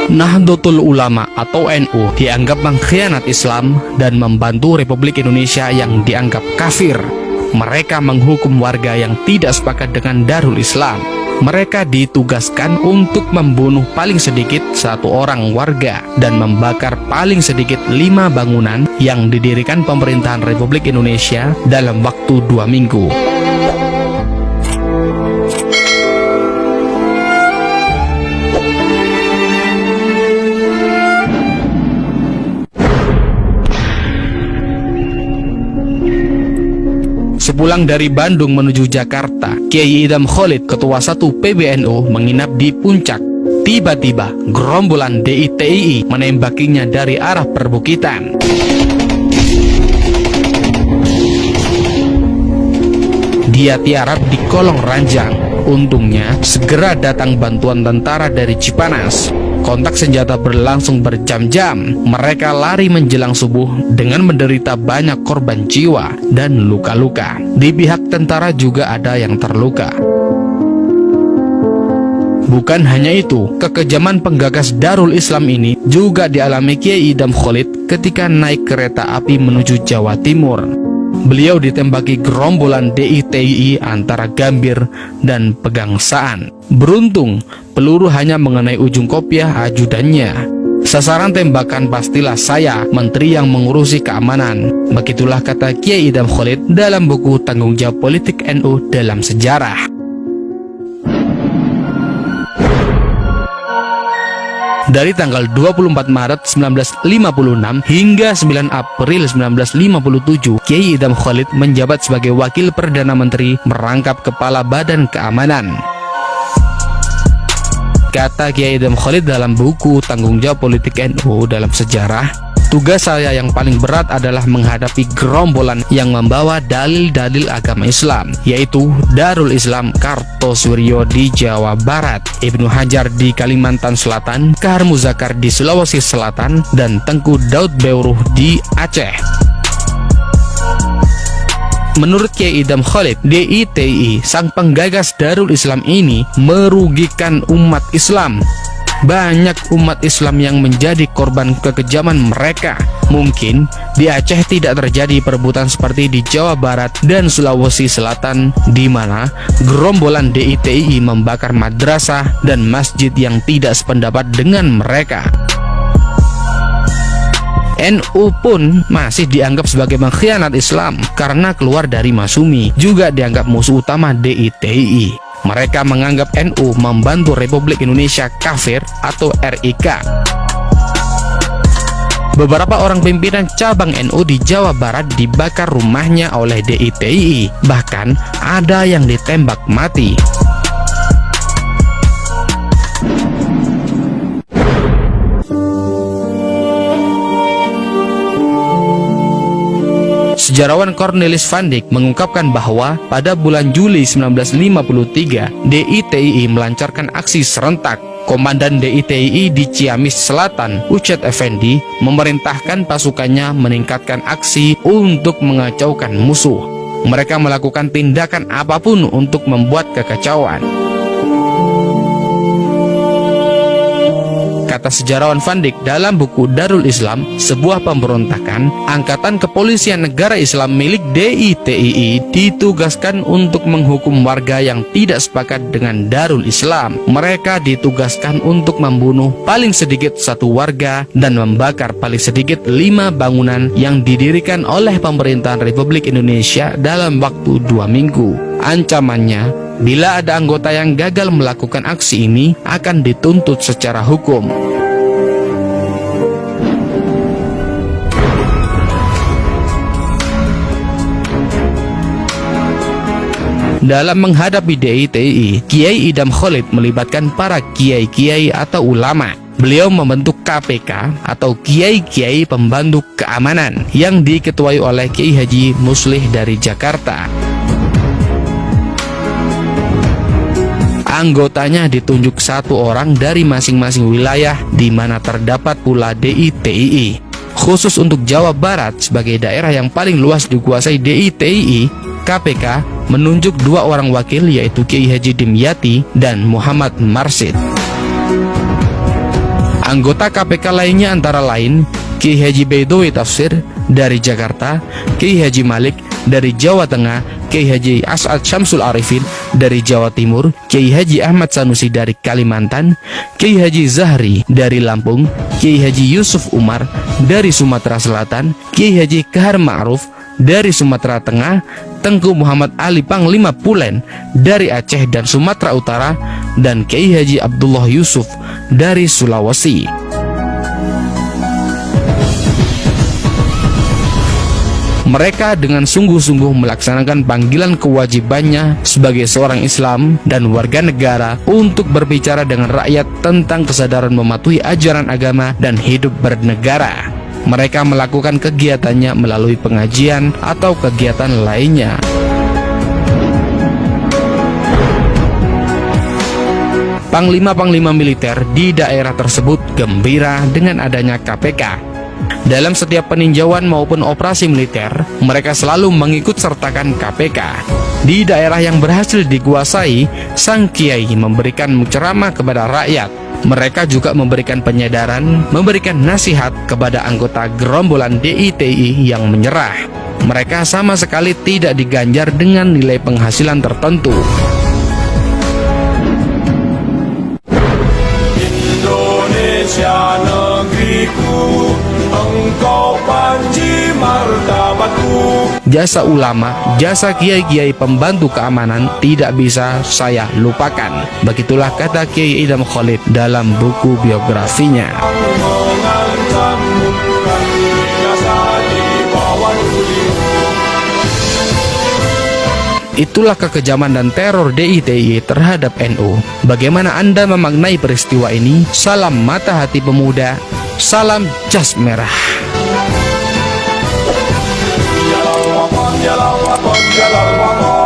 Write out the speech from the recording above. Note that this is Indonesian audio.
Nahdlatul Ulama atau NU dianggap mengkhianat Islam dan membantu Republik Indonesia yang dianggap kafir. Mereka menghukum warga yang tidak sepakat dengan Darul Islam. Mereka ditugaskan untuk membunuh paling sedikit 1 orang warga dan membakar paling sedikit 5 bangunan yang didirikan pemerintahan Republik Indonesia dalam waktu 2 minggu. Sepulang dari Bandung menuju Jakarta, Kiai Idham Khalid, Ketua 1 PBNU, menginap di Puncak. Tiba-tiba, gerombolan DITII menembakinya dari arah perbukitan. Dia tiarap di kolong ranjang. Untungnya, segera datang bantuan tentara dari Cipanas. Kontak senjata berlangsung berjam-jam. Mereka lari menjelang subuh dengan menderita banyak korban jiwa dan luka-luka. Di pihak tentara juga ada yang terluka. Bukan hanya itu, kekejaman penggagas Darul Islam ini juga dialami Kiai Idham Khalid ketika naik kereta api menuju Jawa Timur. Beliau ditembaki gerombolan DITII antara Gambir dan Pegangsaan. Beruntung, peluru hanya mengenai ujung kopiah ajudannya. Sasaran tembakan pastilah saya, menteri yang mengurusi keamanan. Begitulah kata Kiai Idham Khalid dalam buku Tanggung Jawab Politik NU dalam Sejarah. Dari tanggal 24 Maret 1956 hingga 9 April 1957, Kiai Idham Khalid menjabat sebagai Wakil Perdana Menteri merangkap Kepala Badan Keamanan. Kata Kiai Idham Khalid dalam buku Tanggung Jawab Politik NU dalam Sejarah, tugas saya yang paling berat adalah menghadapi gerombolan yang membawa dalil-dalil agama Islam, yaitu Darul Islam Kartosuryo di Jawa Barat, Ibnu Hajar di Kalimantan Selatan, Kahar Muzakar di Sulawesi Selatan, dan Tengku Daud Beuruh di Aceh. Menurut Kiai Idham Khalid, DITII, sang penggagas Darul Islam ini merugikan umat Islam. Banyak umat Islam yang menjadi korban kekejaman mereka. Mungkin di Aceh tidak terjadi perebutan seperti di Jawa Barat dan Sulawesi Selatan, di mana gerombolan DITII membakar madrasah dan masjid yang tidak sependapat dengan mereka. NU pun masih dianggap sebagai mengkhianat Islam karena keluar dari Masumi, juga dianggap musuh utama DITII. Mereka menganggap NU membantu Republik Indonesia kafir atau RIK. Beberapa orang pimpinan cabang NU di Jawa Barat dibakar rumahnya oleh DITII, bahkan ada yang ditembak mati. Sejarawan Cornelis van Dyk mengungkapkan bahwa pada bulan Juli 1953, DITII melancarkan aksi serentak. Komandan DITII di Ciamis Selatan, Ucet Effendi, memerintahkan pasukannya meningkatkan aksi untuk mengacaukan musuh. Mereka melakukan tindakan apapun untuk membuat kekacauan. Kata sejarawan Van Dyk dalam buku Darul Islam, sebuah pemberontakan, Angkatan Kepolisian Negara Islam milik DITII ditugaskan untuk menghukum warga yang tidak sepakat dengan Darul Islam. Mereka ditugaskan untuk membunuh paling sedikit 1 warga dan membakar paling sedikit 5 bangunan yang didirikan oleh pemerintahan Republik Indonesia dalam waktu 2 minggu. Ancamannya, bila ada anggota yang gagal melakukan aksi ini, akan dituntut secara hukum. Dalam menghadapi DITII, Kiai Idham Khalid melibatkan para kiai-kiai atau ulama. Beliau membentuk KPK atau Kiai-Kiai Pembantu Keamanan yang diketuai oleh Kiai Haji Muslih dari Jakarta. Anggotanya ditunjuk 1 orang dari masing-masing wilayah di mana terdapat pula DITII. Khusus untuk Jawa Barat sebagai daerah yang paling luas dikuasai DITII, KPK menunjuk 2 orang wakil, yaitu Kiai Haji Dimyati dan Muhammad Marsid. Anggota KPK lainnya antara lain Kiai Haji Baidowi Tafsir dari Jakarta, Kiai Haji Malik dari Jawa Tengah, Kiai Haji As'ad Syamsul Arifin dari Jawa Timur, Kiai Haji Ahmad Sanusi dari Kalimantan, Kiai Haji Zahri dari Lampung, Kiai Haji Yusuf Umar dari Sumatera Selatan, Kiai Haji Kahar Ma'ruf dari Sumatera Tengah, Tengku Muhammad Ali Panglima Pulen dari Aceh dan Sumatera Utara, dan Kiai Haji Abdullah Yusuf dari Sulawesi. Mereka dengan sungguh-sungguh melaksanakan panggilan kewajibannya sebagai seorang Islam dan warga negara untuk berbicara dengan rakyat tentang kesadaran mematuhi ajaran agama dan hidup bernegara. Mereka melakukan kegiatannya melalui pengajian atau kegiatan lainnya. Panglima-panglima militer di daerah tersebut gembira dengan adanya KPK. Dalam setiap peninjauan maupun operasi militer, mereka selalu mengikut sertakan KPK. Di daerah yang berhasil dikuasai, sang kiai memberikan ceramah kepada rakyat. Mereka juga memberikan penyadaran, memberikan nasihat kepada anggota gerombolan DITI yang menyerah. Mereka sama sekali tidak diganjar dengan nilai penghasilan tertentu. Indonesia negeriku, engkau panji martabatku. Jasa ulama, jasa kiai-kiai pembantu keamanan tidak bisa saya lupakan. Begitulah kata Kiai Idham Khalid dalam buku biografinya. Itulah kekejaman dan teror DITI terhadap NU. Bagaimana Anda memaknai peristiwa ini? Salam mata hati pemuda, salam jas merah. Jalan